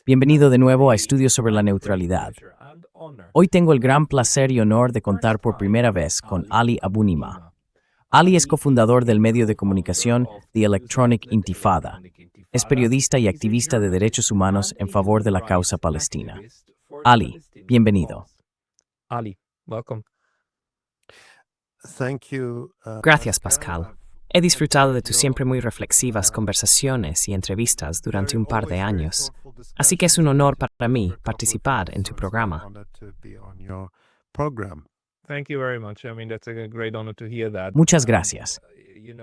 Bienvenido de nuevo a Estudios sobre la Neutralidad. Hoy tengo el gran placer y honor de contar por primera vez con Ali Abunimah. Ali es cofundador del medio de comunicación The Electronic Intifada. Es periodista y activista de derechos humanos en favor de la causa palestina. Ali, bienvenido. Gracias, Pascal. He disfrutado de tus siempre muy reflexivas conversaciones y entrevistas durante un par de años, así que es un honor para mí participar en tu programa. Muchas gracias.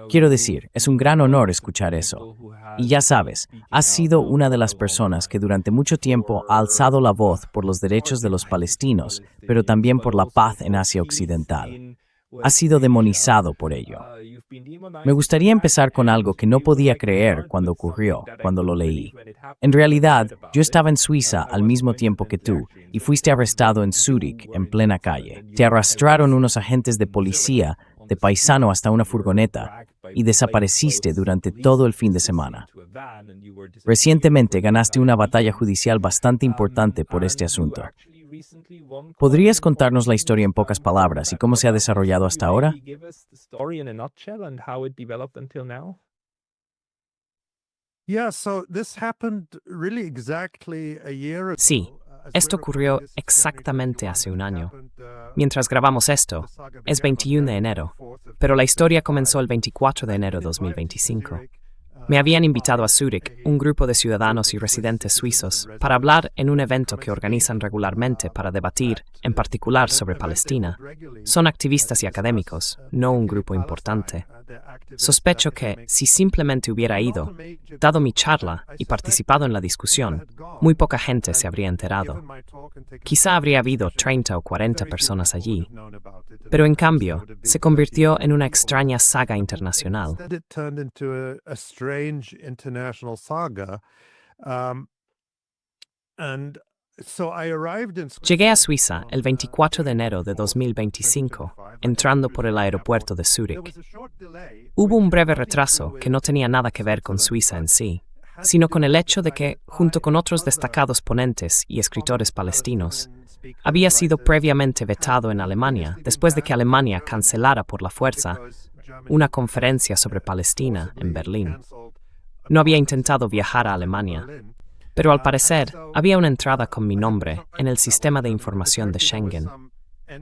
Quiero decir, es un gran honor escuchar eso. Y ya sabes, has sido una de las personas que durante mucho tiempo ha alzado la voz por los derechos de los palestinos, pero también por la paz en Asia Occidental. Has sido demonizado por ello. Me gustaría empezar con algo que no podía creer cuando ocurrió, cuando lo leí. En realidad, yo estaba en Suiza al mismo tiempo que tú y fuiste arrestado en Zúrich, en plena calle. Te arrastraron unos agentes de policía de paisano hasta una furgoneta y desapareciste durante todo el fin de semana. Recientemente ganaste una batalla judicial bastante importante por este asunto. ¿Podrías contarnos la historia en pocas palabras y cómo se ha desarrollado hasta ahora? Sí, esto ocurrió exactamente hace un año. Mientras grabamos esto, es 21 de enero, pero la historia comenzó el 24 de enero de 2025. Me habían invitado a Zúrich un grupo de ciudadanos y residentes suizos para hablar en un evento que organizan regularmente para debatir, en particular sobre Palestina. Son activistas y académicos, no un grupo importante. Sospecho que, si simplemente hubiera ido, dado mi charla y participado en la discusión, muy poca gente se habría enterado. Quizá habría habido 30 o 40 personas allí, pero en cambio, se convirtió en una extraña saga internacional. Llegué a Suiza el 24 de enero de 2025, entrando por el aeropuerto de Zúrich. Hubo un breve retraso que no tenía nada que ver con Suiza en sí, sino con el hecho de que, junto con otros destacados ponentes y escritores palestinos, había sido previamente vetado en Alemania después de que Alemania cancelara por la fuerza una conferencia sobre Palestina en Berlín. No había intentado viajar a Alemania, pero al parecer había una entrada con mi nombre en el sistema de información de Schengen.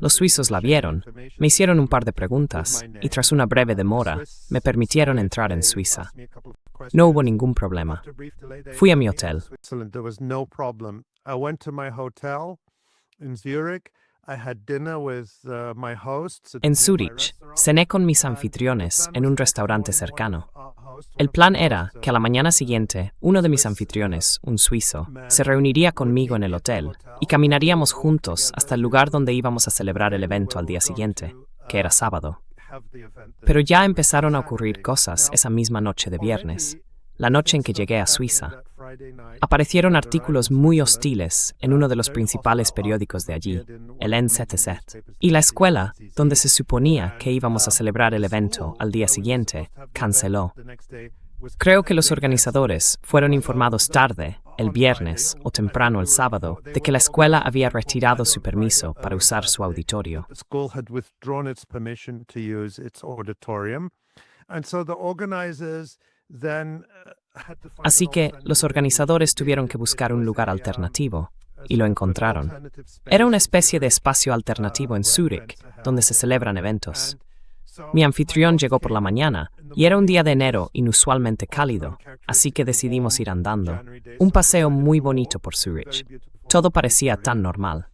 Los suizos la vieron, me hicieron un par de preguntas y tras una breve demora me permitieron entrar en Suiza. No hubo ningún problema. Fui a mi hotel. En Zúrich, cené con mis anfitriones en un restaurante cercano. El plan era que a la mañana siguiente, uno de mis anfitriones, un suizo, se reuniría conmigo en el hotel y caminaríamos juntos hasta el lugar donde íbamos a celebrar el evento al día siguiente, que era sábado. Pero ya empezaron a ocurrir cosas esa misma noche de viernes, la noche en que llegué a Suiza. Aparecieron artículos muy hostiles en uno de los principales periódicos de allí, el NZZ, y la escuela, donde se suponía que íbamos a celebrar el evento al día siguiente, canceló. Creo que los organizadores fueron informados tarde, el viernes o temprano el sábado, de que la escuela había retirado su permiso para usar su auditorio. Así que los organizadores tuvieron que buscar un lugar alternativo, y lo encontraron. Era una especie de espacio alternativo en Zúrich, donde se celebran eventos. Mi anfitrión llegó por la mañana, y era un día de enero inusualmente cálido, así que decidimos ir andando. Un paseo muy bonito por Zúrich. Todo parecía tan normal.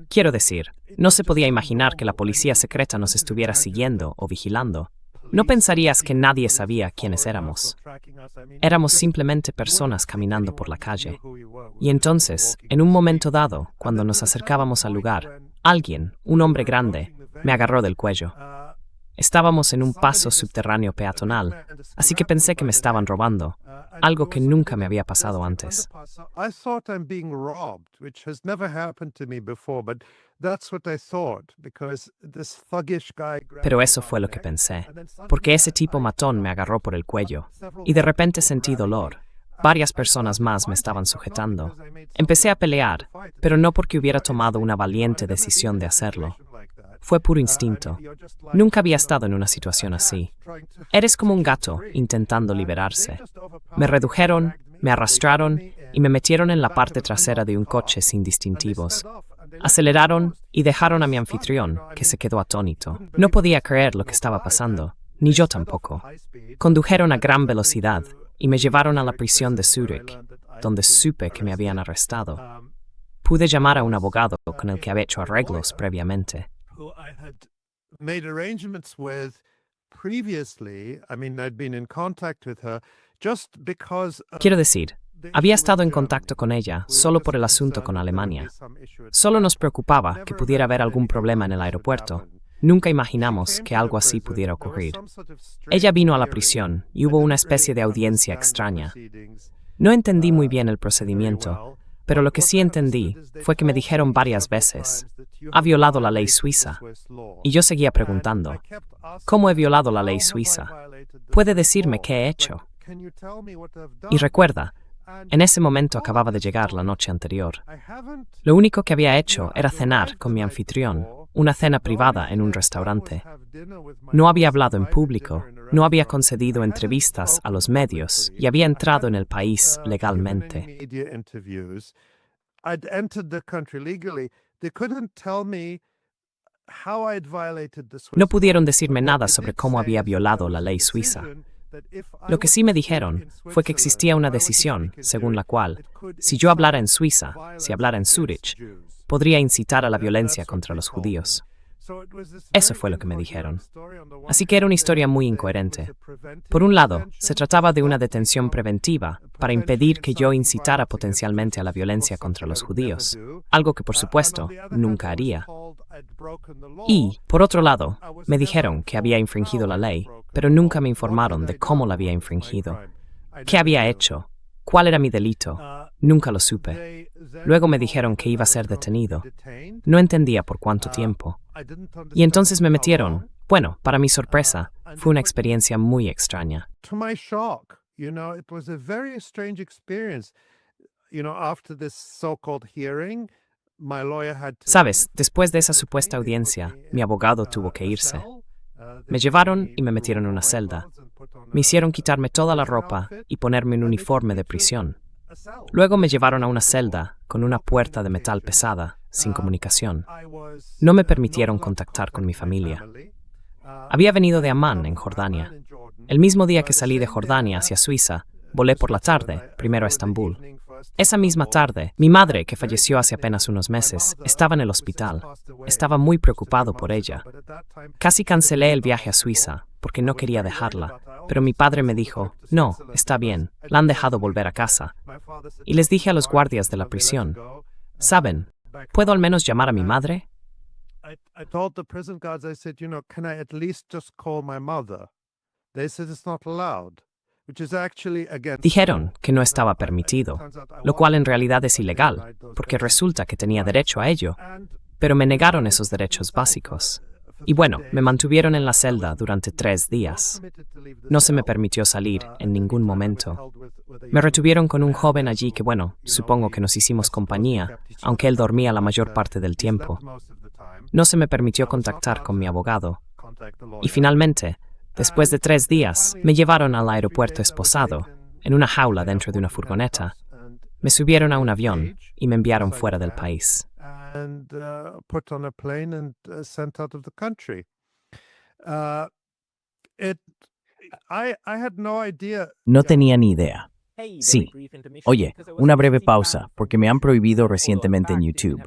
Quiero decir, no se podía imaginar que la policía secreta nos estuviera siguiendo o vigilando. No pensarías que nadie sabía quiénes éramos. Éramos simplemente personas caminando por la calle. Y entonces, en un momento dado, cuando nos acercábamos al lugar, alguien, un hombre grande, me agarró del cuello. Estábamos en un paso subterráneo peatonal, así que pensé que me estaban robando, algo que nunca me había pasado antes. Pero eso fue lo que pensé, porque ese tipo matón me agarró por el cuello, y de repente sentí dolor. Varias personas más me estaban sujetando. Empecé a pelear, pero no porque hubiera tomado una valiente decisión de hacerlo. Fue puro instinto. Nunca había estado en una situación así. Eres como un gato intentando liberarse. Me redujeron, me arrastraron y me metieron en la parte trasera de un coche sin distintivos. Aceleraron y dejaron a mi anfitrión, que se quedó atónito. No podía creer lo que estaba pasando, ni yo tampoco. Condujeron a gran velocidad y me llevaron a la prisión de Zúrich, donde supe que me habían arrestado. Pude llamar a un abogado con el que había hecho arreglos previamente. Quiero decir, había estado en contacto con ella solo por el asunto con Alemania. Solo nos preocupaba que pudiera haber algún problema en el aeropuerto. Nunca imaginamos que algo así pudiera ocurrir. Ella vino a la prisión y hubo una especie de audiencia extraña. No entendí muy bien el procedimiento, pero lo que sí entendí fue que me dijeron varias veces, ha violado la ley suiza. Y yo seguía preguntando, ¿cómo he violado la ley suiza? ¿Puede decirme qué he hecho? Y recuerda, en ese momento acababa de llegar la noche anterior. Lo único que había hecho era cenar con mi anfitrión, una cena privada en un restaurante. No había hablado en público, no había concedido entrevistas a los medios y había entrado en el país legalmente. No pudieron decirme nada sobre cómo había violado la ley suiza. Lo que sí me dijeron fue que existía una decisión según la cual, si yo hablara en Suiza, si hablara en Zúrich, podría incitar a la violencia contra los judíos. Eso fue lo que me dijeron. Así que era una historia muy incoherente. Por un lado, se trataba de una detención preventiva para impedir que yo incitara potencialmente a la violencia contra los judíos, algo que por supuesto nunca haría. Y, por otro lado, me dijeron que había infringido la ley, pero nunca me informaron de cómo la había infringido. ¿Qué había hecho? ¿Cuál era mi delito? Nunca lo supe. Luego me dijeron que iba a ser detenido. No entendía por cuánto tiempo. Y entonces me metieron. Bueno, para mi sorpresa, fue una experiencia muy extraña. Sabes, después de esa supuesta audiencia, mi abogado tuvo que irse. Me llevaron y me metieron en una celda. Me hicieron quitarme toda la ropa y ponerme un uniforme de prisión. Luego me llevaron a una celda con una puerta de metal pesada, sin comunicación. No me permitieron contactar con mi familia. Había venido de Amán, en Jordania. El mismo día que salí de Jordania hacia Suiza, volé por la tarde, primero a Estambul. Esa misma tarde, mi madre, que falleció hace apenas unos meses, estaba en el hospital. Estaba muy preocupado por ella. Casi cancelé el viaje a Suiza, porque no quería dejarla. Pero mi padre me dijo, no, está bien, la han dejado volver a casa. Y les dije a los guardias de la prisión, ¿saben? ¿Puedo al menos llamar a mi madre? Dijeron que no estaba permitido, lo cual en realidad es ilegal, porque resulta que tenía derecho a ello, pero me negaron esos derechos básicos. Y bueno, me mantuvieron en la celda durante 3 días. No se me permitió salir en ningún momento. Me retuvieron con un joven allí que, bueno, supongo que nos hicimos compañía, aunque él dormía la mayor parte del tiempo. No se me permitió contactar con mi abogado. Y finalmente, después de 3 días, me llevaron al aeropuerto esposado, en una jaula dentro de una furgoneta. Me subieron a un avión y me enviaron fuera del país. No tenía ni idea. Sí. Oye, una breve pausa, porque me han prohibido recientemente en YouTube.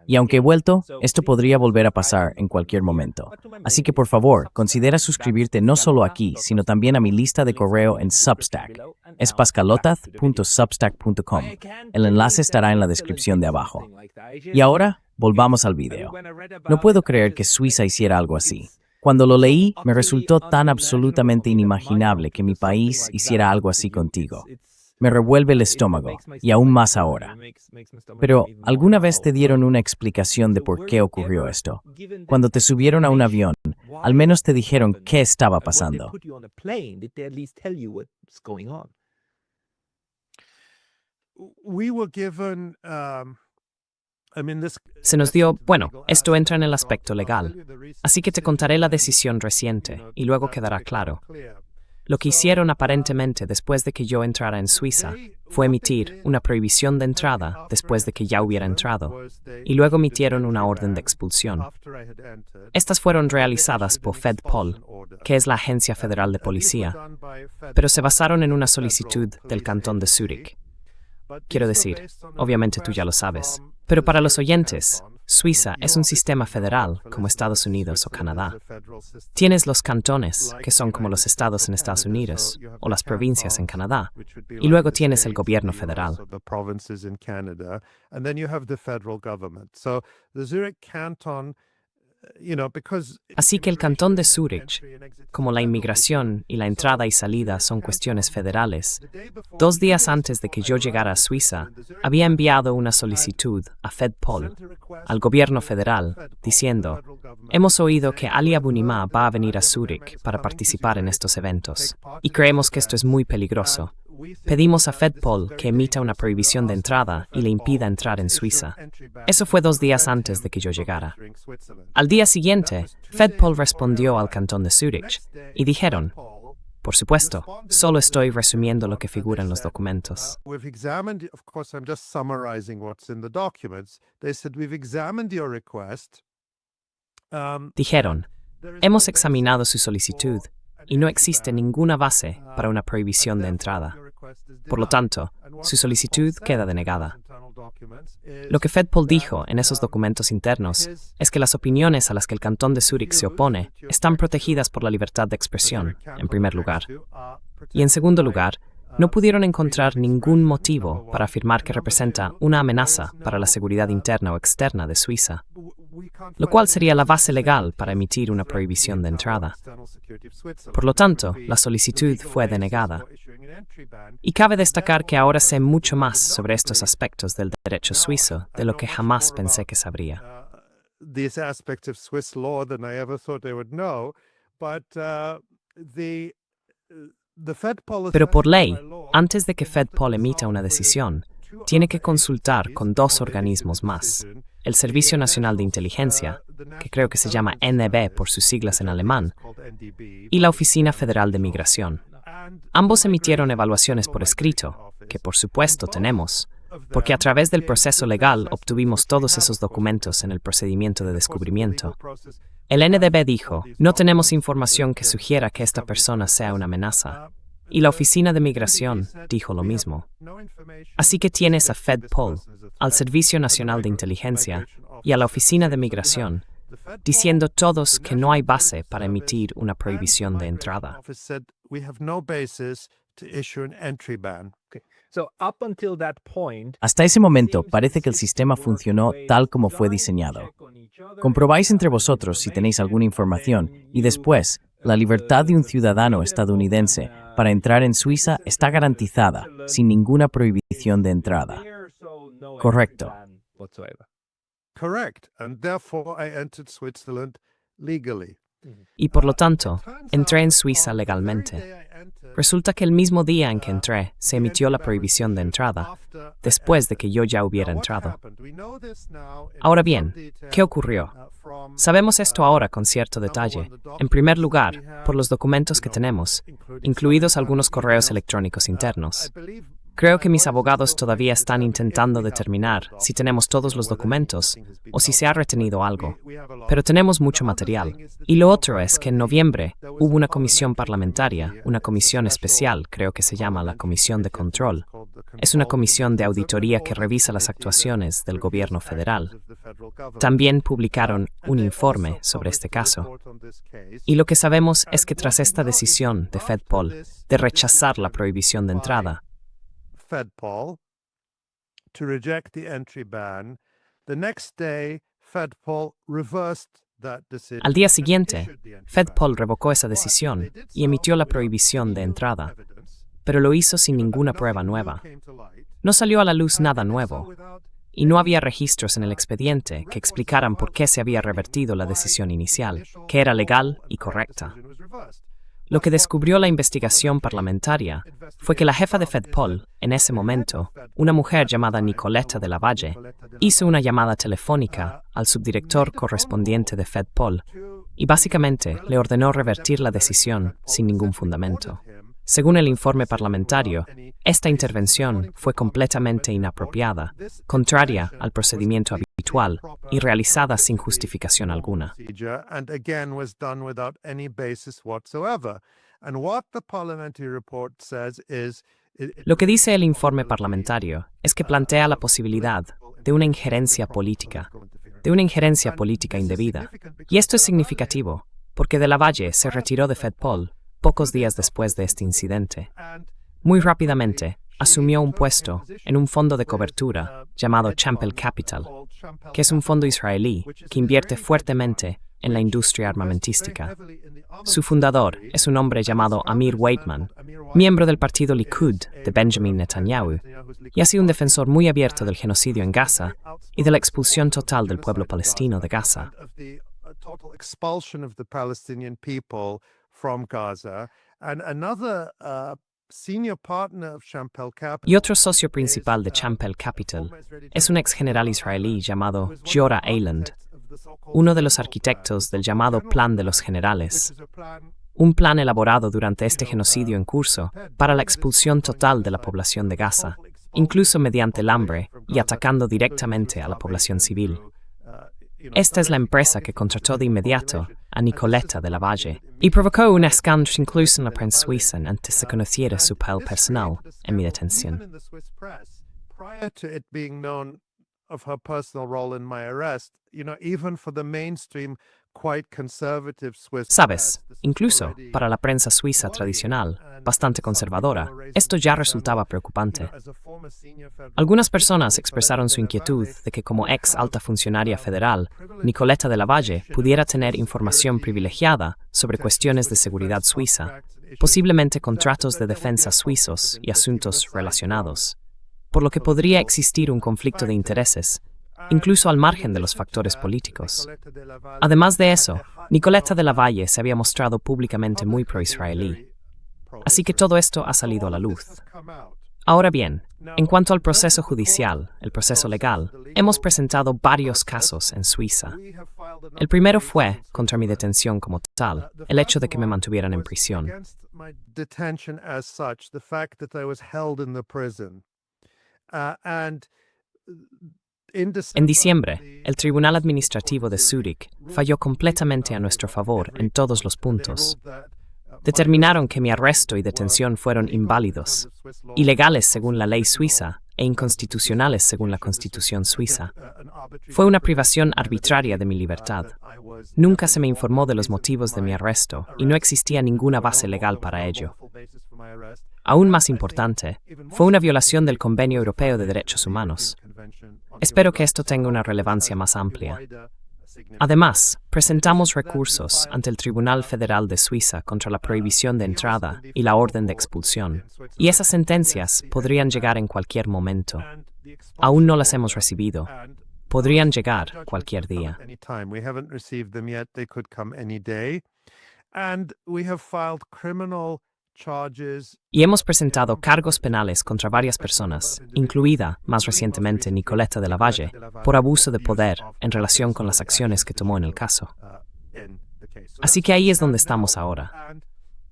Y aunque he vuelto, esto podría volver a pasar en cualquier momento. Así que por favor, considera suscribirte no solo aquí, sino también a mi lista de correo en Substack. Es pascalotaz.substack.com. El enlace estará en la descripción de abajo. Y ahora, volvamos al video. No puedo creer que Suiza hiciera algo así. Cuando lo leí, me resultó tan absolutamente inimaginable que mi país hiciera algo así contigo. Me revuelve el estómago, y aún más ahora. Pero, ¿alguna vez te dieron una explicación de por qué ocurrió esto? Cuando te subieron a un avión, al menos te dijeron qué estaba pasando. Se nos dio, bueno, esto entra en el aspecto legal, así que te contaré la decisión reciente y luego quedará claro. Lo que hicieron aparentemente después de que yo entrara en Suiza fue emitir una prohibición de entrada después de que ya hubiera entrado, y luego emitieron una orden de expulsión. Estas fueron realizadas por FedPol, que es la Agencia Federal de Policía, pero se basaron en una solicitud del Cantón de Zúrich. Quiero decir, obviamente tú ya lo sabes, pero para los oyentes, Suiza es un sistema federal como Estados Unidos o Canadá. Tienes los cantones, que son como los estados en Estados Unidos, o las provincias en Canadá, y luego tienes el gobierno federal. Así que el Cantón de Zúrich, como la inmigración y la entrada y salida son cuestiones federales, 2 días antes de que yo llegara a Suiza, había enviado una solicitud a FedPol, al gobierno federal, diciendo: hemos oído que Ali Abunimah va a venir a Zúrich para participar en estos eventos, y creemos que esto es muy peligroso. Pedimos a FedPol que emita una prohibición de entrada y le impida entrar en Suiza. Eso fue 2 días antes de que yo llegara. Al día siguiente, FedPol respondió al Cantón de Zúrich y dijeron: por supuesto, solo estoy resumiendo lo que figura en los documentos. Dijeron: hemos examinado su solicitud y no existe ninguna base para una prohibición de entrada. Por lo tanto, su solicitud queda denegada. Lo que FedPol dijo en esos documentos internos es que las opiniones a las que el Cantón de Zúrich se opone están protegidas por la libertad de expresión, en primer lugar. Y en segundo lugar, no pudieron encontrar ningún motivo para afirmar que representa una amenaza para la seguridad interna o externa de Suiza, lo cual sería la base legal para emitir una prohibición de entrada. Por lo tanto, la solicitud fue denegada. Y cabe destacar que ahora sé mucho más sobre estos aspectos del derecho suizo de lo que jamás pensé que sabría. Pero por ley, antes de que FedPol emita una decisión, tiene que consultar con 2 organismos más: el Servicio Nacional de Inteligencia, que creo que se llama NDB por sus siglas en alemán, y la Oficina Federal de Migración. Ambos emitieron evaluaciones por escrito, que por supuesto tenemos, porque a través del proceso legal obtuvimos todos esos documentos en el procedimiento de descubrimiento. El NDB dijo: no tenemos información que sugiera que esta persona sea una amenaza. Y la Oficina de Migración dijo lo mismo. Así que tienes a FedPol, al Servicio Nacional de Inteligencia y a la Oficina de Migración diciendo todos que no hay base para emitir una prohibición de entrada. Hasta ese momento parece que el sistema funcionó tal como fue diseñado. Comprobáis entre vosotros si tenéis alguna información y después, la libertad de un ciudadano estadounidense para entrar en Suiza está garantizada, sin ninguna prohibición de entrada. Correcto. Y por lo tanto, entré en Suiza legalmente. Resulta que el mismo día en que entré, se emitió la prohibición de entrada, después de que yo ya hubiera entrado. Ahora bien, ¿qué ocurrió? Sabemos esto ahora con cierto detalle. En primer lugar, por los documentos que tenemos, incluidos algunos correos electrónicos internos. Creo que mis abogados todavía están intentando determinar si tenemos todos los documentos o si se ha retenido algo, pero tenemos mucho material. Y lo otro es que en noviembre hubo una comisión parlamentaria, una comisión especial, creo que se llama la Comisión de Control. Es una comisión de auditoría que revisa las actuaciones del gobierno federal. También publicaron un informe sobre este caso. Y lo que sabemos es que tras esta decisión de FedPol de rechazar la prohibición de entrada, FedPol to reject the entry ban. The next day, FedPol reversed that decision. Al día siguiente, FedPol revocó esa decisión y emitió la prohibición de entrada, pero lo hizo sin ninguna prueba nueva. No salió a la luz nada nuevo, y no había registros en el expediente que explicaran por qué se había revertido la decisión inicial, que era legal y correcta. Lo que descubrió la investigación parlamentaria fue que la jefa de FedPol, en ese momento, una mujer llamada Nicoleta de la Valle, hizo una llamada telefónica al subdirector correspondiente de FedPol y básicamente le ordenó revertir la decisión sin ningún fundamento. Según el informe parlamentario, esta intervención fue completamente inapropiada, contraria al procedimiento habitual y realizada sin justificación alguna. And again was done without any basis whatsoever. And what the parliamentary report says is Lo que dice el informe parlamentario es que plantea la posibilidad de una injerencia política indebida. Y esto es significativo, porque de la Valle se retiró de FedPol pocos días después de este incidente. Muy rápidamente, asumió un puesto en un fondo de cobertura llamado Champel Capital, que es un fondo israelí que invierte fuertemente en la industria armamentística. Su fundador es un hombre llamado Amir Weidman, miembro del partido Likud de Benjamin Netanyahu, y ha sido un defensor muy abierto del genocidio en Gaza y de la expulsión total del pueblo palestino de Gaza. total expulsion of the Palestinian people from Gaza. And another senior partner of Champel Capital. Y otro socio principal de Champel Capital es un ex general israelí llamado Giora Eiland, uno de los arquitectos del llamado Plan de los Generales, un plan elaborado durante este genocidio en curso para la expulsión total de la población de Gaza, incluso mediante el hambre y atacando directamente a la población civil. Esta es la empresa que contrató de inmediato a Nicoleta de la Valle y provocó un escándalo incluso en la prensa suiza antes se conociera su papel personal en mi detención. Prior to it being known of her personal role in my arrest, even for the mainstream quite conservative Swiss Sabes, press, incluso para la prensa suiza tradicional, bastante conservadora, esto ya resultaba preocupante. Algunas personas expresaron su inquietud de que como ex alta funcionaria federal, Nicoleta de la Valle pudiera tener información privilegiada sobre cuestiones de seguridad suiza, posiblemente contratos de defensa suizos y asuntos relacionados, por lo que podría existir un conflicto de intereses, incluso al margen de los factores políticos. Además de eso, Nicoleta de la Valle se había mostrado públicamente muy pro-israelí. Así que todo esto ha salido a la luz. Ahora bien, en cuanto al proceso judicial, el proceso legal, hemos presentado varios casos en Suiza. El primero fue contra mi detención como tal, el hecho de que me mantuvieran en prisión. En diciembre, el Tribunal Administrativo de Zúrich falló completamente a nuestro favor en todos los puntos. Determinaron que mi arresto y detención fueron inválidos, ilegales según la ley suiza e inconstitucionales según la Constitución suiza. Fue una privación arbitraria de mi libertad. Nunca se me informó de los motivos de mi arresto y no existía ninguna base legal para ello. Aún más importante, fue una violación del Convenio Europeo de Derechos Humanos. Espero que esto tenga una relevancia más amplia. Además, presentamos recursos ante el Tribunal Federal de Suiza contra la prohibición de entrada y la orden de expulsión, y esas sentencias podrían llegar en cualquier momento. Aún no las hemos recibido. Podrían llegar cualquier día. Y hemos presentado cargos penales contra varias personas, incluida, más recientemente, Nicoleta de la Valle, por abuso de poder en relación con las acciones que tomó en el caso. Así que ahí es donde estamos ahora.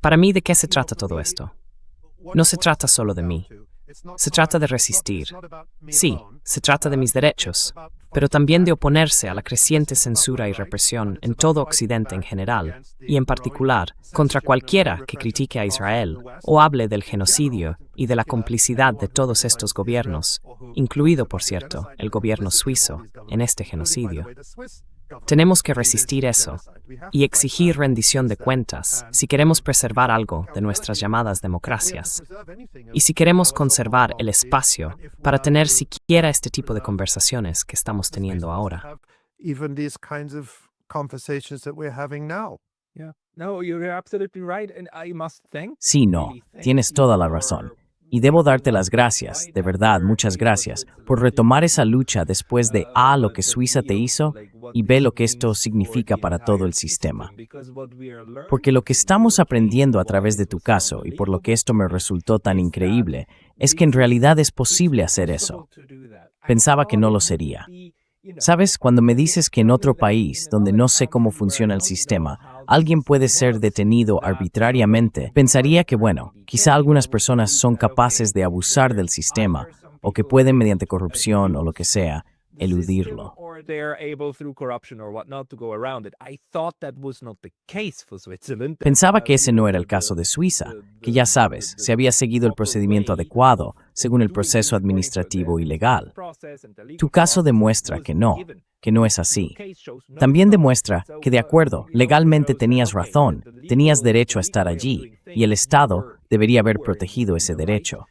Para mí, ¿de qué se trata todo esto? No se trata solo de mí. Se trata de resistir. Sí, se trata de mis derechos, pero también de oponerse a la creciente censura y represión en todo Occidente en general, y en particular contra cualquiera que critique a Israel o hable del genocidio y de la complicidad de todos estos gobiernos, incluido, por cierto, el gobierno suizo, en este genocidio. Tenemos que resistir eso y exigir rendición de cuentas si queremos preservar algo de nuestras llamadas democracias y si queremos conservar el espacio para tener siquiera este tipo de conversaciones que estamos teniendo ahora. Sí, no, tienes toda la razón. Y debo darte las gracias, de verdad, muchas gracias, por retomar esa lucha después de A, lo que Suiza te hizo, y B, lo que esto significa para todo el sistema. Porque lo que estamos aprendiendo a través de tu caso, y por lo que esto me resultó tan increíble, es que en realidad es posible hacer eso. Pensaba que no lo sería. ¿Sabes? Cuando me dices que en otro país, donde no sé cómo funciona el sistema, alguien puede ser detenido arbitrariamente, pensaría que, bueno, quizá algunas personas son capaces de abusar del sistema, o que pueden, mediante corrupción o lo que sea, eludirlo. Pensaba que ese no era el caso de Suiza, que ya sabes, se había seguido el procedimiento adecuado, según el proceso administrativo y legal. Tu caso demuestra que no es así. También demuestra que, de acuerdo, legalmente tenías razón, tenías derecho a estar allí, y el Estado debería haber protegido ese derecho.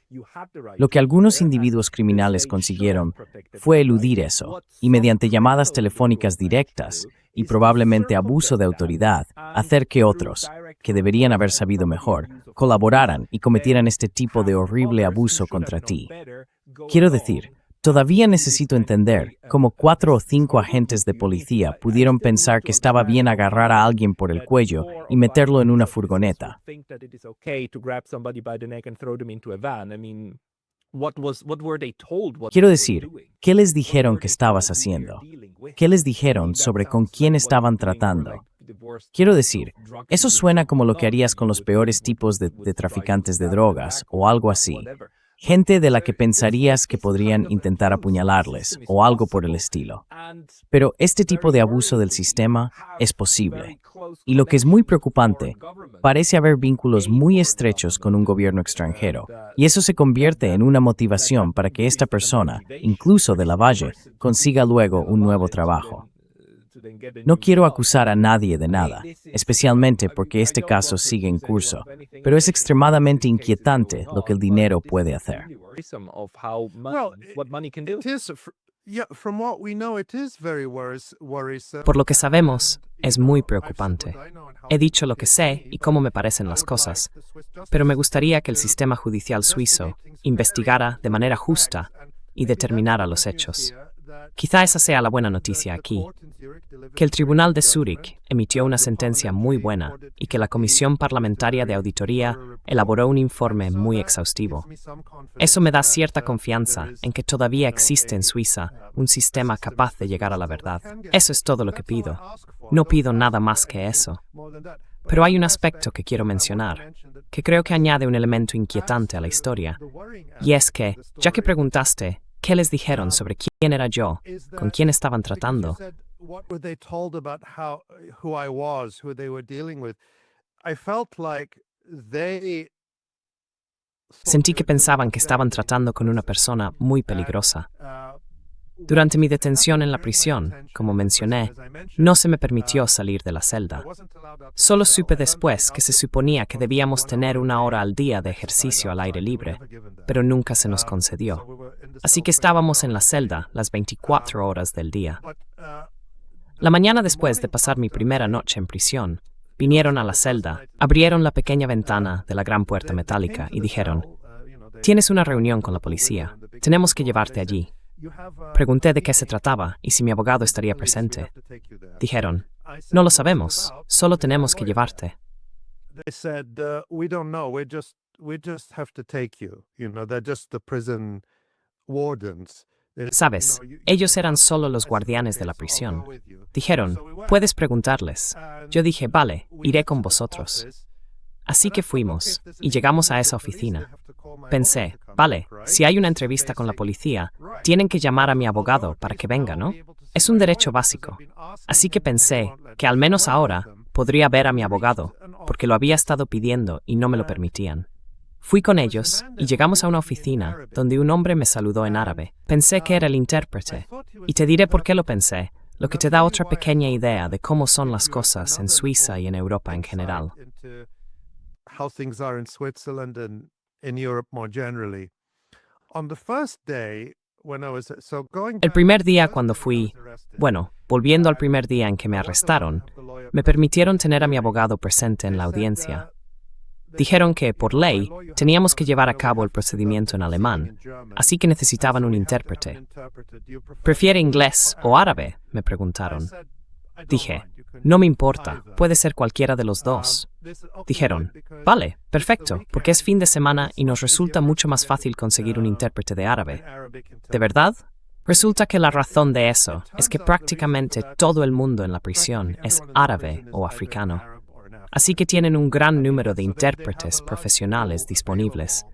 Lo que algunos individuos criminales consiguieron fue eludir eso, y mediante llamadas telefónicas directas, y probablemente abuso de autoridad, hacer que otros, que deberían haber sabido mejor, colaboraran y cometieran este tipo de horrible abuso contra ti. Quiero decir, todavía necesito entender cómo 4 o 5 agentes de policía pudieron pensar que estaba bien agarrar a alguien por el cuello y meterlo en una furgoneta. Quiero decir, ¿qué les dijeron que estabas haciendo? ¿Qué les dijeron sobre con quién estaban tratando? Quiero decir, eso suena como lo que harías con los peores tipos de traficantes de drogas o algo así. Gente de la que pensarías que podrían intentar apuñalarles o algo por el estilo. Pero este tipo de abuso del sistema es posible. Y lo que es muy preocupante, parece haber vínculos muy estrechos con un gobierno extranjero. Y eso se convierte en una motivación para que esta persona, incluso de Lavalle, consiga luego un nuevo trabajo. No quiero acusar a nadie de nada, especialmente porque este caso sigue en curso, pero es extremadamente inquietante lo que el dinero puede hacer. Por lo que sabemos, es muy preocupante. He dicho lo que sé y cómo me parecen las cosas, pero me gustaría que el sistema judicial suizo investigara de manera justa y determinara los hechos. Quizá esa sea la buena noticia aquí, que el Tribunal de Zúrich emitió una sentencia muy buena y que la Comisión Parlamentaria de Auditoría elaboró un informe muy exhaustivo. Eso me da cierta confianza en que todavía existe en Suiza un sistema capaz de llegar a la verdad. Eso es todo lo que pido. No pido nada más que eso. Pero hay un aspecto que quiero mencionar, que creo que añade un elemento inquietante a la historia, y es que, ya que preguntaste, ¿qué les dijeron sobre quién era yo, con quién estaban tratando? Sentí que pensaban que estaban tratando con una persona muy peligrosa. Durante mi detención en la prisión, como mencioné, no se me permitió salir de la celda. Solo supe después que se suponía que debíamos tener 1 hora al día de ejercicio al aire libre, pero nunca se nos concedió. Así que estábamos en la celda las 24 horas del día. La mañana después de pasar mi primera noche en prisión, vinieron a la celda, abrieron la pequeña ventana de la gran puerta metálica y dijeron: «Tienes una reunión con la policía, tenemos que llevarte allí». Pregunté de qué se trataba y si mi abogado estaría presente. Dijeron: «No lo sabemos, solo tenemos que llevarte». Sabes, ellos eran solo los guardianes de la prisión. Dijeron: «Puedes preguntarles». Yo dije: «Vale, iré con vosotros». Así que fuimos, y llegamos a esa oficina. Pensé: vale, si hay una entrevista con la policía, tienen que llamar a mi abogado para que venga, ¿no? Es un derecho básico. Así que pensé que al menos ahora podría ver a mi abogado, porque lo había estado pidiendo y no me lo permitían. Fui con ellos y llegamos a una oficina donde un hombre me saludó en árabe. Pensé que era el intérprete, y te diré por qué lo pensé, lo que te da otra pequeña idea de cómo son las cosas en Suiza y en Europa en general. How things are in Switzerland and in Europe more generally. On the first day, when I was El primer día cuando fui, volviendo al primer día en que me arrestaron, me permitieron tener a mi abogado presente en la audiencia. Dijeron que, por ley, teníamos que llevar a cabo el procedimiento en alemán, así que necesitaban un intérprete. ¿Prefiere inglés o árabe?, me preguntaron. Dije, no me importa, puede ser cualquiera de los dos. Dijeron, vale, perfecto, porque es fin de semana y nos resulta mucho más fácil conseguir un intérprete de árabe. ¿De verdad? Resulta que la razón de eso es que prácticamente todo el mundo en la prisión es árabe o africano. Así que tienen un gran número de intérpretes profesionales disponibles.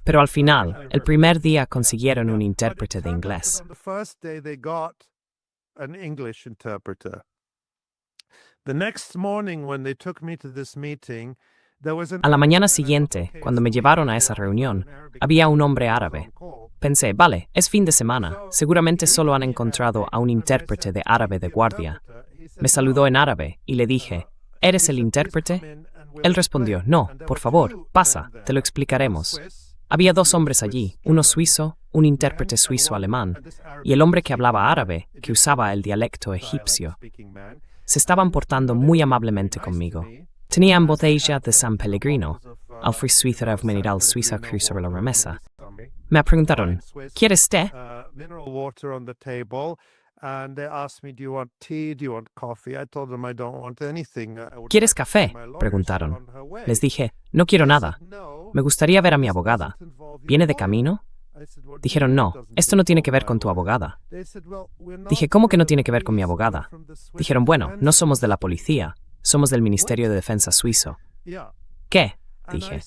Pero al final, el primer día consiguieron un intérprete de inglés. A la mañana siguiente, cuando me llevaron a esa reunión, había un hombre árabe. Pensé, vale, es fin de semana, seguramente solo han encontrado a un intérprete de árabe de guardia. Me saludó en árabe y le dije, ¿eres el intérprete? Él respondió, no, por favor, pasa, te lo explicaremos. Había dos hombres allí, uno suizo, un intérprete suizo-alemán, y el hombre que hablaba árabe, que usaba el dialecto egipcio. Se estaban portando muy amablemente conmigo. Tenían botella de San Pellegrino, al fui suiza av mineral suiza cruza la remesa. Me preguntaron, ¿quieres té? ¿Quieres café?, preguntaron. Les dije, no quiero nada. Me gustaría ver a mi abogada. ¿Viene de camino? Dijeron, no, esto no tiene que ver con tu abogada. Dije, ¿cómo que no tiene que ver con mi abogada? Dijeron, bueno, no somos de la policía, somos del Ministerio de Defensa suizo. ¿Qué? Dije.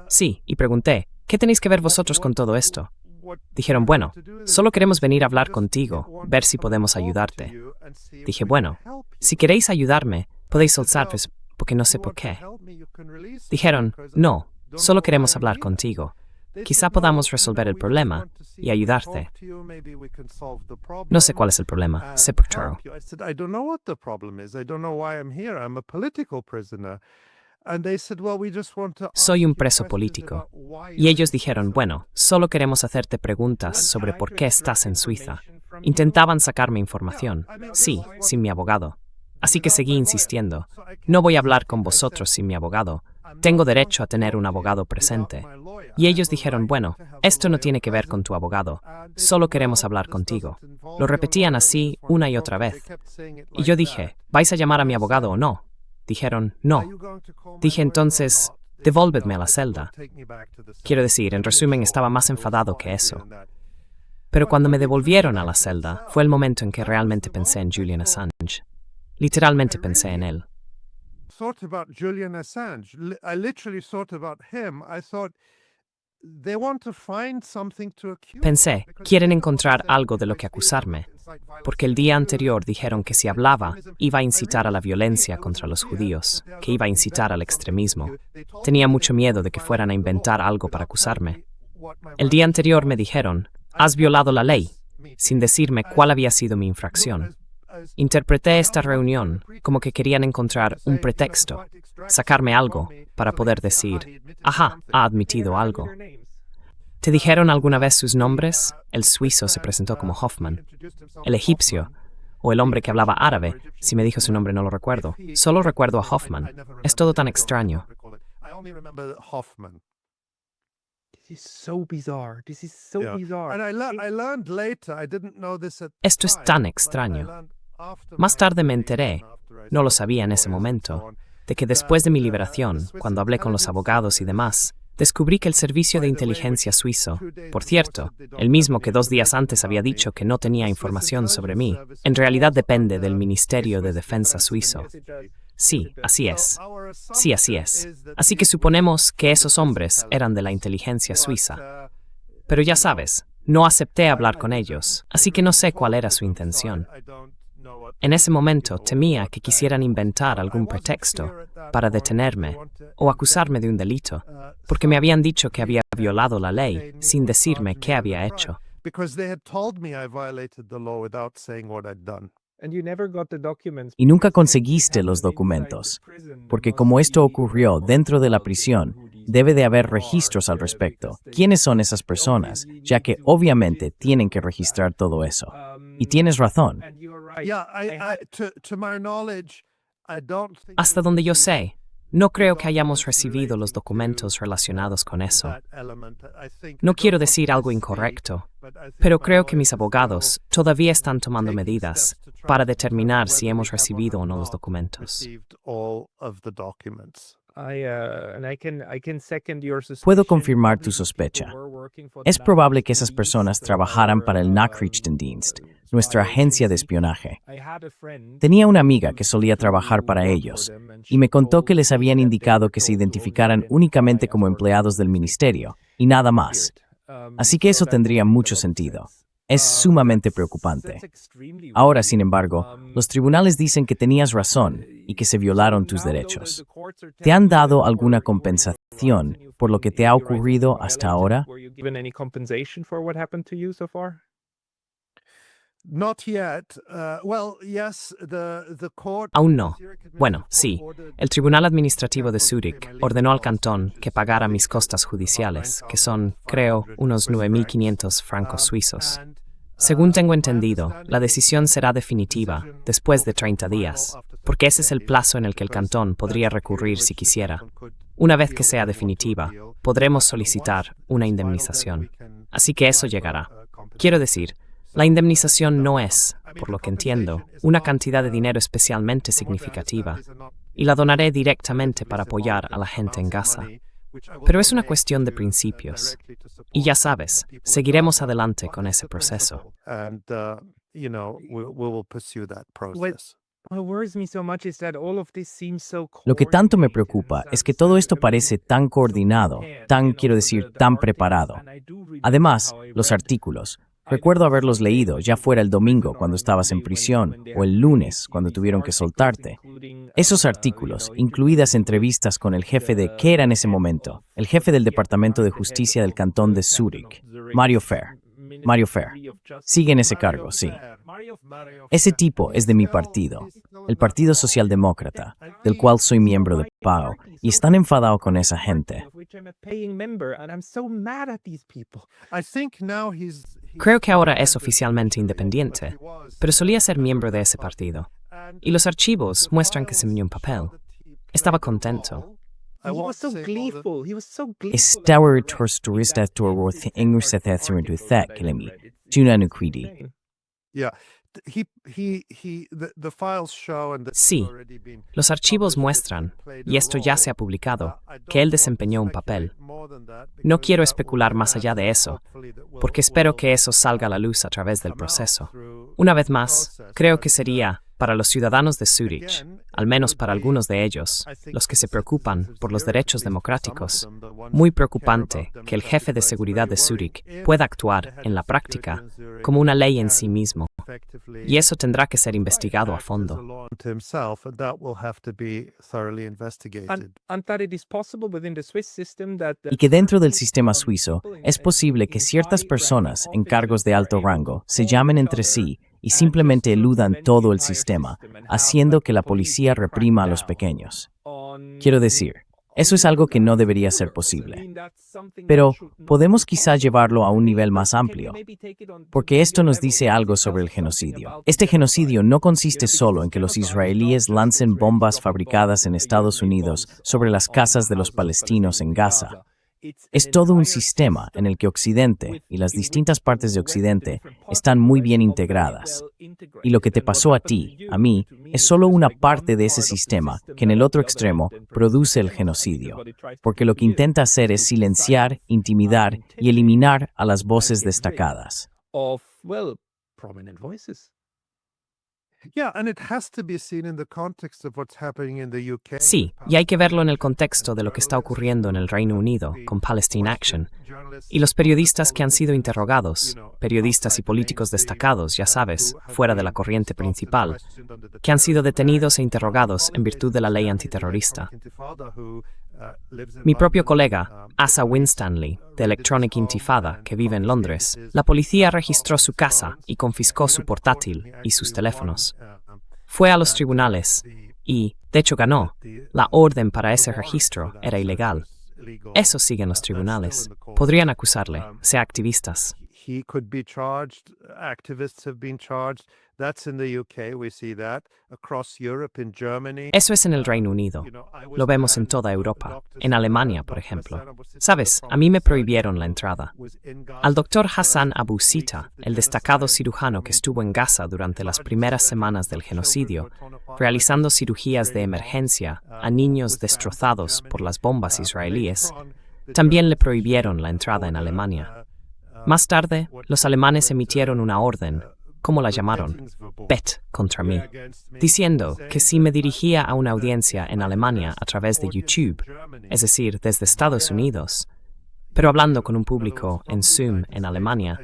Sí, y pregunté, ¿qué tenéis que ver vosotros con todo esto? Dijeron, bueno, solo queremos venir a hablar contigo, ver si podemos ayudarte. Dije, bueno, si queréis ayudarme, podéis soltaros, porque no sé por qué. Dijeron, no, solo queremos hablar contigo. Quizá podamos resolver el problema y ayudarte. No sé cuál es el problema, sepultero. Soy un preso político. Y ellos dijeron, bueno, solo queremos hacerte preguntas sobre por qué estás en Suiza. Intentaban sacarme información. Sí, sin mi abogado. Así que seguí insistiendo. No voy a hablar con vosotros sin mi abogado. Tengo derecho a tener un abogado presente. Y ellos dijeron, bueno, esto no tiene que ver con tu abogado. Solo queremos hablar contigo. Lo repetían así una y otra vez. Y yo dije, ¿vais a llamar a mi abogado o no? Dijeron, no. Dije entonces, devolvedme a la celda. Quiero decir, en resumen, estaba más enfadado que eso. Pero cuando me devolvieron a la celda, fue el momento en que realmente pensé en Julian Assange. Literalmente pensé en él. Pensé, quieren encontrar algo de lo que acusarme, porque el día anterior dijeron que si hablaba, iba a incitar a la violencia contra los judíos, que iba a incitar al extremismo. Tenía mucho miedo de que fueran a inventar algo para acusarme. El día anterior me dijeron, has violado la ley, sin decirme cuál había sido mi infracción. Interpreté esta reunión como que querían encontrar un pretexto, sacarme algo para poder decir, ajá, ha admitido algo. ¿Te dijeron alguna vez sus nombres? El suizo se presentó como Hoffman. El egipcio, o el hombre que hablaba árabe, si me dijo su nombre no lo recuerdo. Solo recuerdo a Hoffman. Es todo tan extraño. Esto es tan extraño. Más tarde me enteré, no lo sabía en ese momento, de que después de mi liberación, cuando hablé con los abogados y demás, descubrí que el servicio de inteligencia suizo, por cierto, el mismo que 2 días antes había dicho que no tenía información sobre mí, en realidad depende del Ministerio de Defensa suizo. Sí, así es. Sí, así es. Así que suponemos que esos hombres eran de la inteligencia suiza. Pero ya sabes, no acepté hablar con ellos, así que no sé cuál era su intención. En ese momento temía que quisieran inventar algún pretexto para detenerme o acusarme de un delito, porque me habían dicho que había violado la ley sin decirme qué había hecho. Y nunca conseguiste los documentos, porque como esto ocurrió dentro de la prisión, debe de haber registros al respecto. ¿Quiénes son esas personas? Ya que obviamente tienen que registrar todo eso. Y tienes razón. Hasta donde yo sé, No creo que hayamos recibido los documentos relacionados con eso. No quiero decir algo incorrecto, pero creo que mis abogados todavía están tomando medidas para determinar si hemos recibido o no los documentos. Puedo confirmar tu sospecha. Es probable que esas personas trabajaran para el Nachrichtendienst, nuestra agencia de espionaje. Tenía una amiga que solía trabajar para ellos, y me contó que les habían indicado que se identificaran únicamente como empleados del ministerio, y nada más. Así que eso tendría mucho sentido. Es sumamente preocupante. Ahora, sin embargo, los tribunales dicen que tenías razón y que se violaron tus derechos. ¿Te han dado alguna compensación por lo que te ha ocurrido hasta ahora? Aún no. Bueno, sí. El Tribunal Administrativo de Zúrich ordenó al cantón que pagara mis costas judiciales, que son, creo, unos 9.500 francos suizos. Según tengo entendido, la decisión será definitiva después de 30 días, porque ese es el plazo en el que el cantón podría recurrir si quisiera. Una vez que sea definitiva, podremos solicitar una indemnización. Así que eso llegará. Quiero decir, la indemnización no es, por lo que entiendo, una cantidad de dinero especialmente significativa, y la donaré directamente para apoyar a la gente en Gaza. Pero es una cuestión de principios. Y ya sabes, seguiremos adelante con ese proceso. Lo que tanto me preocupa es que todo esto parece tan coordinado, tan preparado. Además, los artículos. Recuerdo haberlos leído, ya fuera el domingo cuando estabas en prisión o el lunes cuando tuvieron que soltarte. Esos artículos, incluidas entrevistas con el jefe de, ¿qué era en ese momento? El jefe del Departamento de Justicia del Cantón de Zúrich, Mario Fair. Mario Fair. Sigue en ese cargo, sí. Ese tipo es de mi partido, el Partido Socialdemócrata, del cual soy miembro de pago, y están enfadados con esa gente. Creo que ahora es oficialmente independiente, pero solía ser miembro de ese partido. Y los archivos muestran que se me dio un papel. Estaba contento. Estaba turista turworth ingresethathrin to that kilemi, tuna nukridi. Sí, los archivos muestran, y esto ya se ha publicado, que él desempeñó un papel. No quiero especular más allá de eso, porque espero que eso salga a la luz a través del proceso. Una vez más, creo que sería, para los ciudadanos de Zúrich, al menos para algunos de ellos, los que se preocupan por los derechos democráticos, muy preocupante que el jefe de seguridad de Zúrich pueda actuar, en la práctica, como una ley en sí mismo. Y eso tendrá que ser investigado a fondo. Y que dentro del sistema suizo es posible que ciertas personas en cargos de alto rango se llamen entre sí y simplemente eludan todo el sistema, haciendo que la policía reprima a los pequeños. Quiero decir, eso es algo que no debería ser posible. Pero podemos quizá llevarlo a un nivel más amplio, porque esto nos dice algo sobre el genocidio. Este genocidio no consiste solo en que los israelíes lancen bombas fabricadas en Estados Unidos sobre las casas de los palestinos en Gaza. Es todo un sistema en el que Occidente y las distintas partes de Occidente están muy bien integradas. Y lo que te pasó a ti, a mí, es solo una parte de ese sistema que en el otro extremo produce el genocidio, porque lo que intenta hacer es silenciar, intimidar y eliminar a las voces destacadas. Sí, y hay que verlo en el contexto de lo que está ocurriendo en el Reino Unido con Palestine Action. Y los periodistas que han sido interrogados, periodistas y políticos destacados, ya sabes, fuera de la corriente principal, que han sido detenidos e interrogados en virtud de la ley antiterrorista. Mi propio colega, Asa Winstanley, de Electronic Intifada, que vive en Londres, la policía registró su casa y confiscó su portátil y sus teléfonos. Fue a los tribunales y, de hecho, ganó. La orden para ese registro era ilegal. Eso sigue en los tribunales. Podrían acusarle, sea activistas. he could be charged. Activists have been charged. That's in the UK. We see that across Europe, in Germany. Eso es en el Reino Unido. Lo vemos en toda Europa. En Alemania, por ejemplo. Sabes, a mí me prohibieron la entrada. Al doctor Hassan Abu Sita, el destacado cirujano que estuvo en Gaza durante las primeras semanas del genocidio, realizando cirugías de emergencia a niños destrozados por las bombas israelíes, también le prohibieron la entrada en Alemania. Más tarde, los alemanes emitieron una orden, ¿cómo la llamaron? Bet contra mí, diciendo que si me dirigía a una audiencia en Alemania a través de YouTube, es decir, desde Estados Unidos, pero hablando con un público en Zoom en Alemania,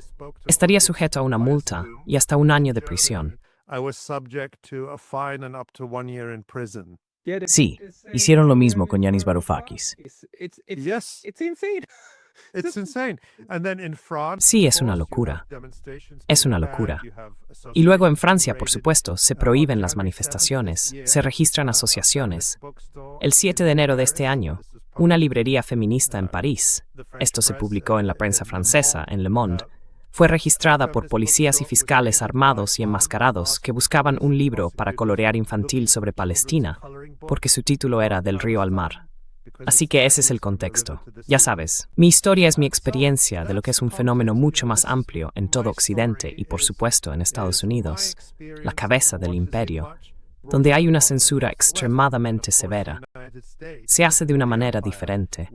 estaría sujeto a una multa y hasta 1 año de prisión. Sí, hicieron lo mismo con Yanis Varoufakis. Sí, es una locura. Es una locura. Y luego en Francia, por supuesto, se prohíben las manifestaciones, se registran asociaciones. El 7 de enero de este año, una librería feminista en París, esto se publicó en la prensa francesa, en Le Monde, fue registrada por policías y fiscales armados y enmascarados que buscaban un libro para colorear infantil sobre Palestina, porque su título era Del río al mar. Así que ese es el contexto. Ya sabes, mi historia es mi experiencia de lo que es un fenómeno mucho más amplio en todo Occidente y, por supuesto, en Estados Unidos, la cabeza del imperio, donde hay una censura extremadamente severa. Se hace de una manera diferente.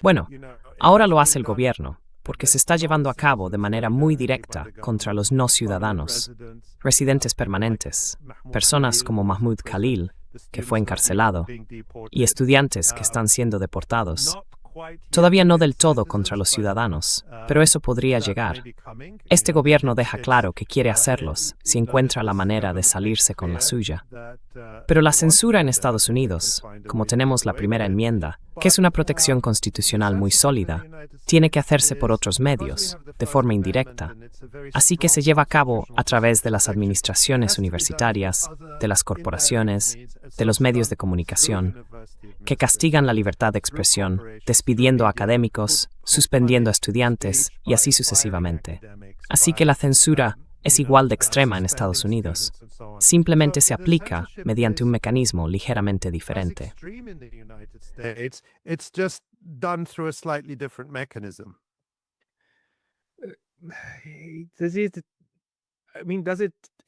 Bueno, ahora lo hace el gobierno, porque se está llevando a cabo de manera muy directa contra los no ciudadanos, residentes permanentes, personas como Mahmoud Khalil, que fue encarcelado, y estudiantes que están siendo deportados. Todavía no del todo contra los ciudadanos, pero eso podría llegar. Este gobierno deja claro que quiere hacerlos si encuentra la manera de salirse con la suya. Pero la censura en Estados Unidos, como tenemos la primera enmienda, que es una protección constitucional muy sólida, tiene que hacerse por otros medios, de forma indirecta. Así que se lleva a cabo a través de las administraciones universitarias, de las corporaciones, de los medios de comunicación, que castigan la libertad de expresión, despidiendo a académicos, suspendiendo a estudiantes y así sucesivamente. Así que la censura es igual de extrema en Estados Unidos. Simplemente se aplica mediante un mecanismo ligeramente diferente.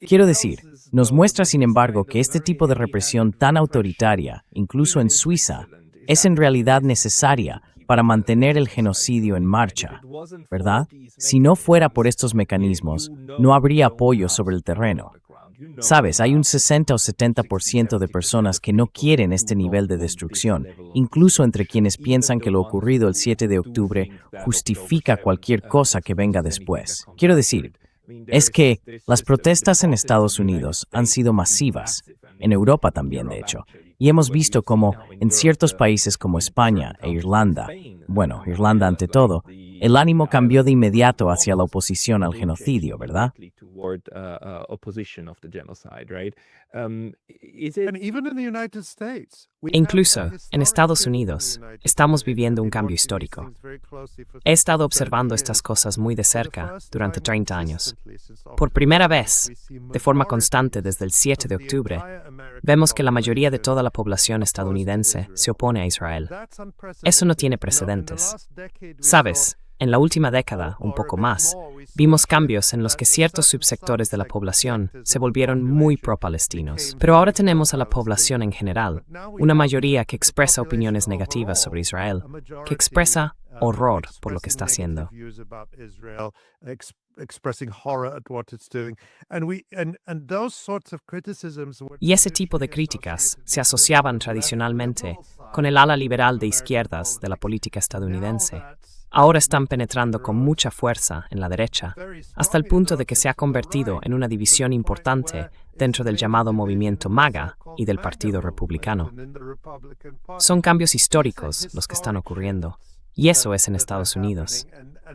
Quiero decir, nos muestra sin embargo que este tipo de represión tan autoritaria, incluso en Suiza, es en realidad necesaria para mantener el genocidio en marcha, ¿verdad? Si no fuera por estos mecanismos, no habría apoyo sobre el terreno. Sabes, hay un 60 o 70% de personas que no quieren este nivel de destrucción, incluso entre quienes piensan que lo ocurrido el 7 de octubre justifica cualquier cosa que venga después. Quiero decir, es que las protestas en Estados Unidos han sido masivas, en Europa también de hecho, y hemos visto cómo en ciertos países como España e Irlanda, bueno, Irlanda ante todo, el ánimo cambió de inmediato hacia la oposición al genocidio, ¿verdad? Incluso en Estados Unidos estamos viviendo un cambio histórico. He estado observando estas cosas muy de cerca durante 30 años. Por primera vez, de forma constante desde el 7 de octubre, vemos que la mayoría de toda la población estadounidense se opone a Israel. Eso no tiene precedentes. ¿Sabes? En la última década, un poco más, vimos cambios en los que ciertos subsectores de la población se volvieron muy pro-palestinos. Pero ahora tenemos a la población en general, una mayoría que expresa opiniones negativas sobre Israel, que expresa horror por lo que está haciendo. Y ese tipo de críticas se asociaban tradicionalmente con el ala liberal de izquierdas de la política estadounidense. Ahora están penetrando con mucha fuerza en la derecha, hasta el punto de que se ha convertido en una división importante dentro del llamado movimiento MAGA y del Partido Republicano. Son cambios históricos los que están ocurriendo, y eso es en Estados Unidos.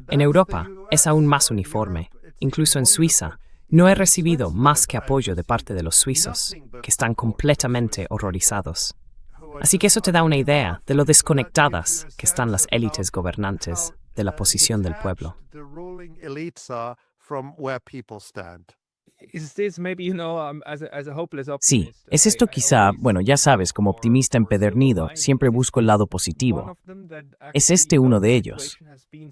En Europa es aún más uniforme, incluso en Suiza. No he recibido más que apoyo de parte de los suizos, que están completamente horrorizados. Así que eso te da una idea de lo desconectadas que están las élites gobernantes de la posición del pueblo. Sí, es esto quizá, bueno, ya sabes, como optimista empedernido, siempre busco el lado positivo. Es este uno de ellos,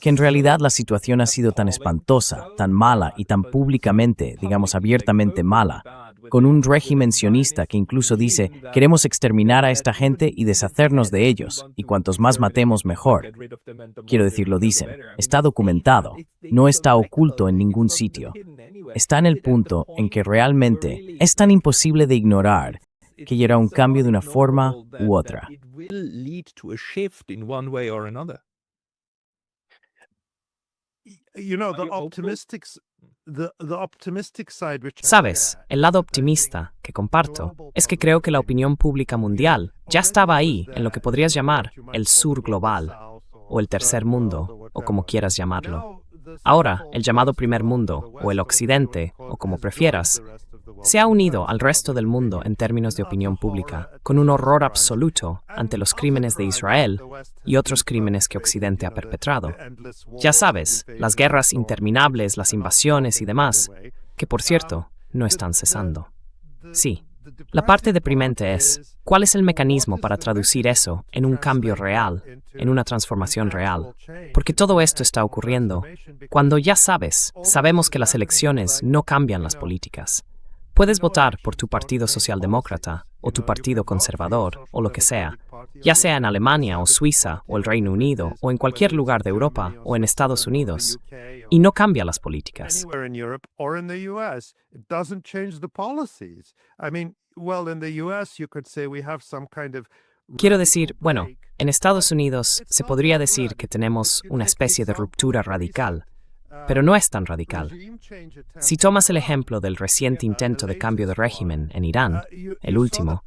que en realidad la situación ha sido tan espantosa, tan mala y tan públicamente, digamos abiertamente mala, con un régimen sionista que incluso dice, queremos exterminar a esta gente y deshacernos de ellos, y cuantos más matemos mejor. Quiero decir, lo dicen, está documentado, no está oculto en ningún sitio. Está en el punto en que realmente es tan imposible de ignorar que llegará un cambio de una forma u otra. Sabes, el lado optimista que comparto es que creo que la opinión pública mundial ya estaba ahí en lo que podrías llamar el sur global, o el tercer mundo, o como quieras llamarlo. Ahora, el llamado primer mundo, o el occidente, o como prefieras, se ha unido al resto del mundo en términos de opinión pública, con un horror absoluto ante los crímenes de Israel y otros crímenes que Occidente ha perpetrado. Ya sabes, las guerras interminables, las invasiones y demás, que por cierto, no están cesando. Sí, la parte deprimente es, ¿cuál es el mecanismo para traducir eso en un cambio real, en una transformación real? Porque todo esto está ocurriendo cuando ya sabemos que las elecciones no cambian las políticas. Puedes votar por tu partido socialdemócrata o tu partido conservador o lo que sea, ya sea en Alemania o Suiza o el Reino Unido o en cualquier lugar de Europa o en Estados Unidos, y no cambia las políticas. Quiero decir, bueno, en Estados Unidos se podría decir que tenemos una especie de ruptura radical, pero no es tan radical. Si tomas el ejemplo del reciente intento de cambio de régimen en Irán, el último,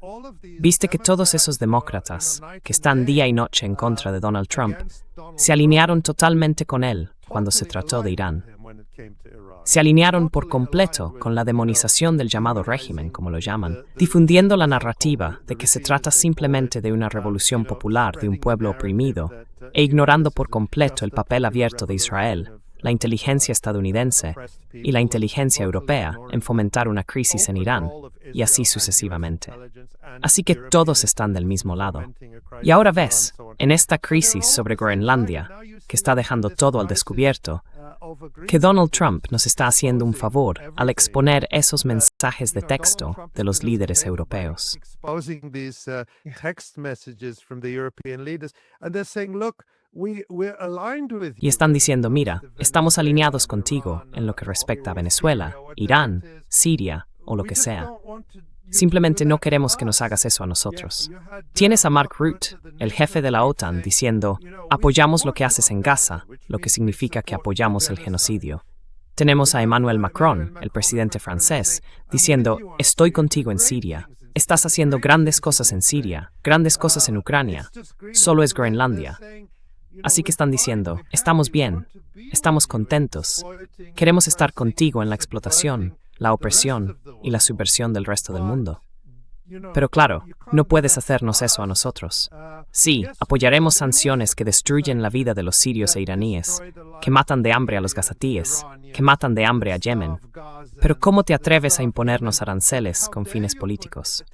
viste que todos esos demócratas que están día y noche en contra de Donald Trump se alinearon totalmente con él cuando se trató de Irán. Se alinearon por completo con la demonización del llamado régimen, como lo llaman, difundiendo la narrativa de que se trata simplemente de una revolución popular de un pueblo oprimido e ignorando por completo el papel abierto de Israel, la inteligencia estadounidense y la inteligencia europea en fomentar una crisis en Irán, y así sucesivamente. Así que todos están del mismo lado. Y ahora ves, en esta crisis sobre Groenlandia, que está dejando todo al descubierto, que Donald Trump nos está haciendo un favor al exponer esos mensajes de texto de los líderes europeos. Y están diciendo, mira, estamos alineados contigo en lo que respecta a Venezuela, Irán, Siria o lo que sea. Simplemente no queremos que nos hagas eso a nosotros. Tienes a Mark Rutte, el jefe de la OTAN, diciendo, apoyamos lo que haces en Gaza, lo que significa que apoyamos el genocidio. Tenemos a Emmanuel Macron, el presidente francés, diciendo, estoy contigo en Siria. Estás haciendo grandes cosas en Siria, grandes cosas en Ucrania. Solo es Groenlandia. Así que están diciendo, estamos bien, estamos contentos, queremos estar contigo en la explotación, la opresión y la subversión del resto del mundo. Pero claro, no puedes hacernos eso a nosotros. Sí, apoyaremos sanciones que destruyen la vida de los sirios e iraníes, que matan de hambre a los gazatíes, que matan de hambre a Yemen. Pero ¿cómo te atreves a imponernos aranceles con fines políticos?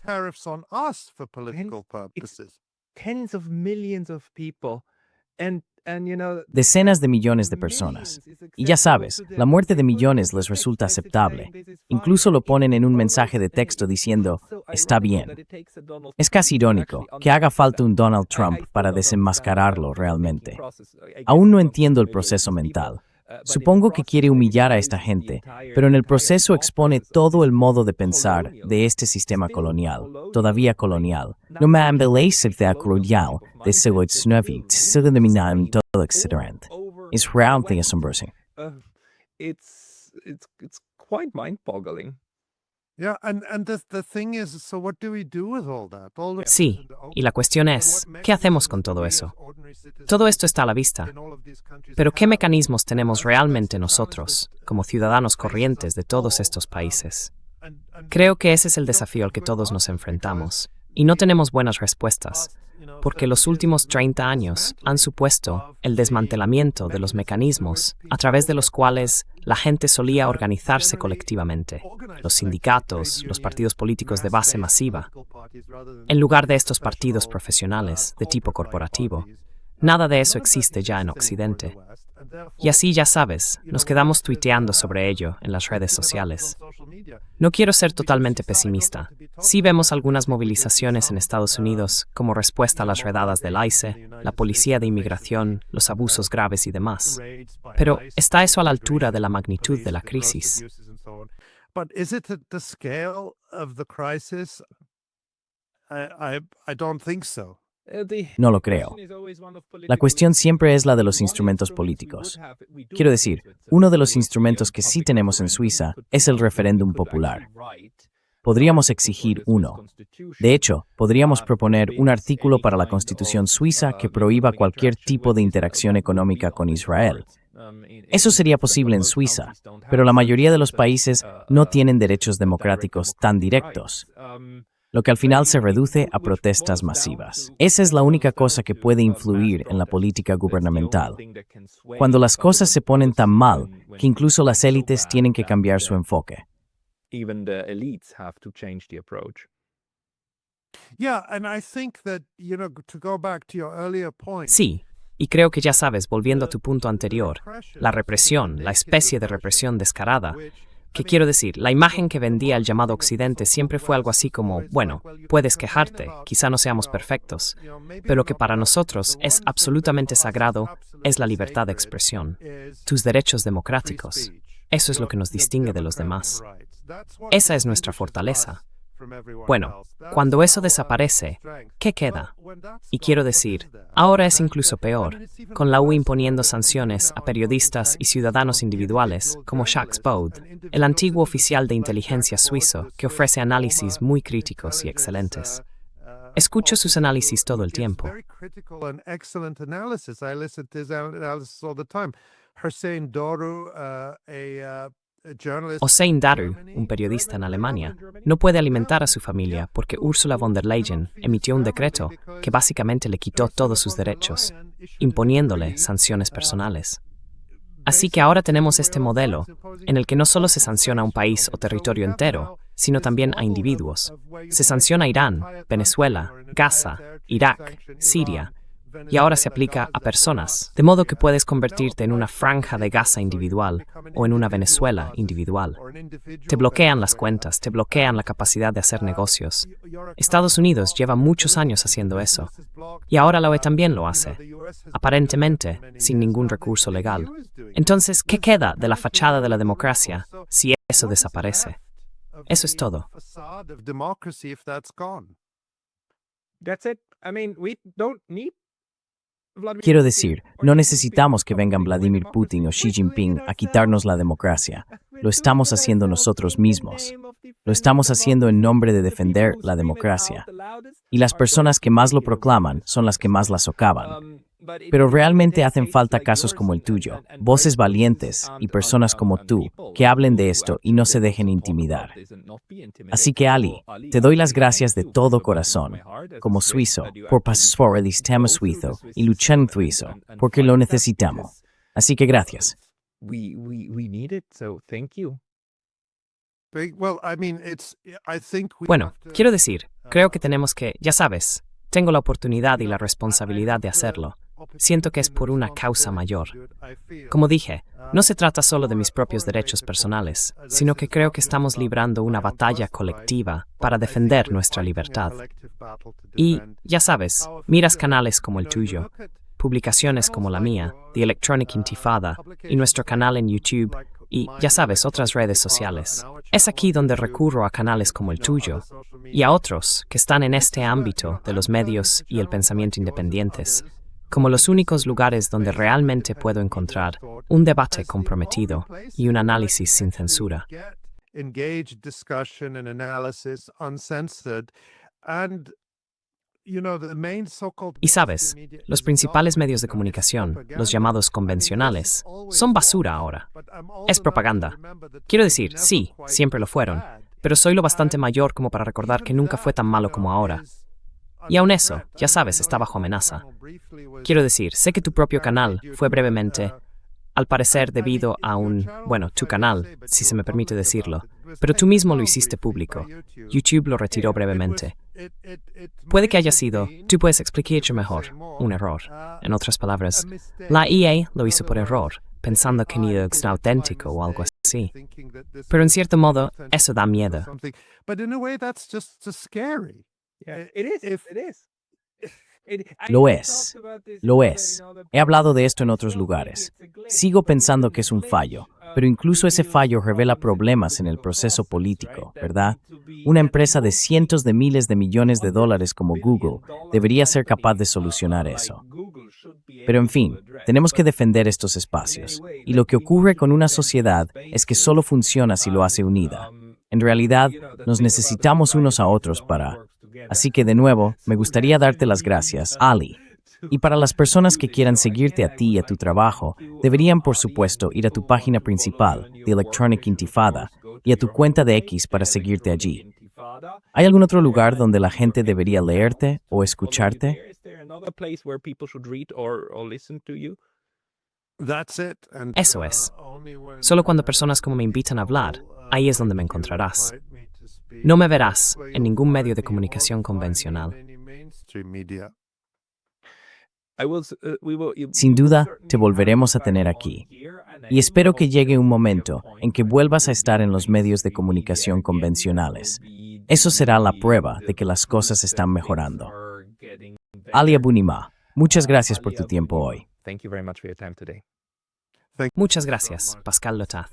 Decenas de millones de personas. Y ya sabes, la muerte de millones les resulta aceptable. Incluso lo ponen en un mensaje de texto diciendo, está bien. Es casi irónico que haga falta un Donald Trump para desenmascararlo realmente. Aún no entiendo el proceso mental. Supongo que quiere humillar a esta gente, pero en el proceso expone todo el modo de pensar de este sistema colonial, todavía colonial. No me embellecen de colonial, de siglo XIX, siglo de todo excelente. Es realmente asombroso. It's quite mind-boggling. Sí, y la cuestión es, ¿qué hacemos con todo eso? Todo esto está a la vista. Pero ¿qué mecanismos tenemos realmente nosotros, como ciudadanos corrientes de todos estos países? Creo que ese es el desafío al que todos nos enfrentamos. Y no tenemos buenas respuestas, porque los últimos 30 años han supuesto el desmantelamiento de los mecanismos a través de los cuales la gente solía organizarse colectivamente, los sindicatos, los partidos políticos de base masiva, en lugar de estos partidos profesionales de tipo corporativo. Nada de eso existe ya en Occidente. Y así, ya sabes, nos quedamos tuiteando sobre ello en las redes sociales. No quiero ser totalmente pesimista. Sí vemos algunas movilizaciones en Estados Unidos como respuesta a las redadas del ICE, la policía de inmigración, los abusos graves y demás. Pero ¿está eso a la altura de la magnitud de la crisis? But is it at the scale of the crisis? I don't think so. No lo creo. La cuestión siempre es la de los instrumentos políticos. Quiero decir, uno de los instrumentos que sí tenemos en Suiza es el referéndum popular. Podríamos exigir uno. De hecho, podríamos proponer un artículo para la Constitución suiza que prohíba cualquier tipo de interacción económica con Israel. Eso sería posible en Suiza, pero la mayoría de los países no tienen derechos democráticos tan directos, lo que al final se reduce a protestas masivas. Esa es la única cosa que puede influir en la política gubernamental. Cuando las cosas se ponen tan mal que incluso las élites tienen que cambiar su enfoque. Even the elites have to change the approach. Yeah, and I think that, to go back to your earlier point. Sí, y creo que ya sabes, volviendo a tu punto anterior, la represión, la especie de represión descarada, que quiero decir, la imagen que vendía el llamado Occidente siempre fue algo así como, bueno, puedes quejarte, quizá no seamos perfectos, pero lo que para nosotros es absolutamente sagrado es la libertad de expresión, tus derechos democráticos. Eso es lo que nos distingue de los demás. Esa es nuestra fortaleza. Bueno, cuando eso desaparece, ¿qué queda? Y quiero decir, ahora es incluso peor, con la UE imponiendo sanciones a periodistas y ciudadanos individuales, como Jacques Baude, el antiguo oficial de inteligencia suizo que ofrece análisis muy críticos y excelentes. Escucho sus análisis todo el tiempo. Hossein Daru, un periodista en Alemania, no puede alimentar a su familia porque Ursula von der Leyen emitió un decreto que básicamente le quitó todos sus derechos, imponiéndole sanciones personales. Así que ahora tenemos este modelo en el que no solo se sanciona a un país o territorio entero, sino también a individuos. Se sanciona a Irán, Venezuela, Gaza, Irak, Siria, y ahora se aplica a personas, de modo que puedes convertirte en una franja de Gaza individual o en una Venezuela individual. Te bloquean las cuentas, te bloquean la capacidad de hacer negocios. Estados Unidos lleva muchos años haciendo eso, y ahora la UE también lo hace, aparentemente sin ningún recurso legal. Entonces, ¿qué queda de la fachada de la democracia si eso desaparece? Eso es todo. That's it. I mean, we don't need Quiero decir, no necesitamos que vengan Vladimir Putin o Xi Jinping a quitarnos la democracia. Lo estamos haciendo nosotros mismos. Lo estamos haciendo en nombre de defender la democracia. Y las personas que más lo proclaman son las que más la socavan. Pero realmente hacen falta casos como el tuyo, voces valientes y personas como tú que hablen de esto y no se dejen intimidar. Así que Ali, te doy las gracias de todo corazón, como suizo, por pasar el sistema suizo y luchar en suizo, porque lo necesitamos. Así que gracias. we need it, so thank you. Bueno, quiero decir, creo que tenemos que, ya sabes, tengo la oportunidad y la responsabilidad de hacerlo. Siento que es por una causa mayor. Como dije, no se trata solo de mis propios derechos personales, sino que creo que estamos librando una batalla colectiva para defender nuestra libertad. Y, ya sabes, miras canales como el tuyo, publicaciones como la mía, The Electronic Intifada, y nuestro canal en YouTube, y, ya sabes, otras redes sociales. Es aquí donde recurro a canales como el tuyo, y a otros que están en este ámbito de los medios y el pensamiento independientes, como los únicos lugares donde realmente puedo encontrar un debate comprometido y un análisis sin censura. Y sabes, los principales medios de comunicación, los llamados convencionales, son basura ahora. Es propaganda. Quiero decir, sí, siempre lo fueron, pero soy lo bastante mayor como para recordar que nunca fue tan malo como ahora. Y aun eso, ya sabes, está bajo amenaza. Quiero decir, sé que tu propio canal fue brevemente, al parecer debido a tu canal, si se me permite decirlo, pero tú mismo lo hiciste público. YouTube lo retiró brevemente. Puede que haya sido, tú puedes explicarlo mejor, un error. En otras palabras, la EA lo hizo por error, pensando que ni es auténtico o algo así. Pero en cierto modo, eso da miedo. But in a way, that's just scary. Yeah, it is. It is. Lo es. Lo es. He hablado de esto en otros lugares. Sigo pensando que es un fallo, pero incluso ese fallo revela problemas en el proceso político, ¿verdad? Una empresa de cientos de miles de millones de dólares como Google debería ser capaz de solucionar eso. Pero en fin, tenemos que defender estos espacios. Y lo que ocurre con una sociedad es que solo funciona si lo hace unida. En realidad, nos necesitamos unos a otros para... Así que de nuevo, me gustaría darte las gracias, Ali. Y para las personas que quieran seguirte a ti y a tu trabajo, deberían por supuesto ir a tu página principal, The Electronic Intifada, y a tu cuenta de X para seguirte allí. ¿Hay algún otro lugar donde la gente debería leerte o escucharte? Eso es. Solo cuando personas como me invitan a hablar, ahí es donde me encontrarás. No me verás en ningún medio de comunicación convencional. Sin duda, te volveremos a tener aquí. Y espero que llegue un momento en que vuelvas a estar en los medios de comunicación convencionales. Eso será la prueba de que las cosas están mejorando. Ali Abunimah, muchas gracias por tu tiempo hoy. Muchas gracias, Pascal Lotaz.